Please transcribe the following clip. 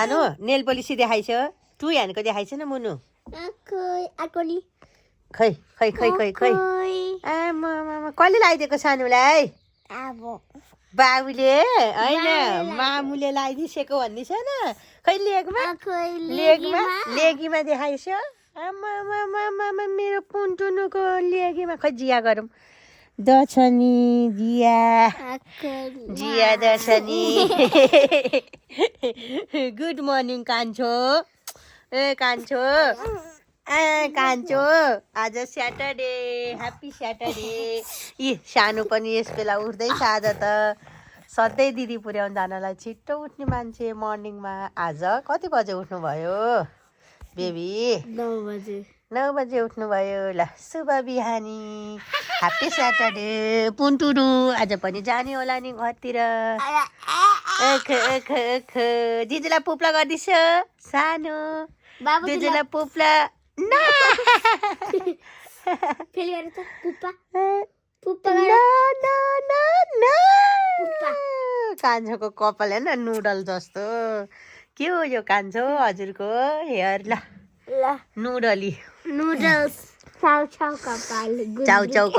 सानो nail policy देखाइछ to ह्यान्डको देखाइछ न मुनु खै खै खै खै खै आमा कसले लगाइदिएको सानुलाई बाबुले होइन मामुले लगाइदिसेको भन्ने छ न खै लेगीमा देखाइछ आमा मेरो पुन्टुनुको लेगीमा खै जिया गरौँ दर्शनी जिया दर्शनी गुड मर्निङ कान्छो ए कान्छो कान्छो आज स्याटरडे ह्याप्पी स्याटरडे यी सानो पनि यस बेला उठ्दैछ आज त सधैँ दिदी पुर्याउनु जानलाई छिट्टो उठ्ने मान्छे मर्निङमा आज कति बजे उठ्नुभयो बेबी 9 बजे उठ्नुभयो ल शुभ बिहानी ह्याप्पी स्याटरडे पुन्टुनु आज पनि जाने होला नि घरतिर दिदीलाई पुप्ला गर्दैछ सानो दिदीलाई पुप्ला कान्छोको कपाल हेर्न नुडल जस्तो के हो यो कान्छो हजुरको हेयर ल नुडली चाउ चाउ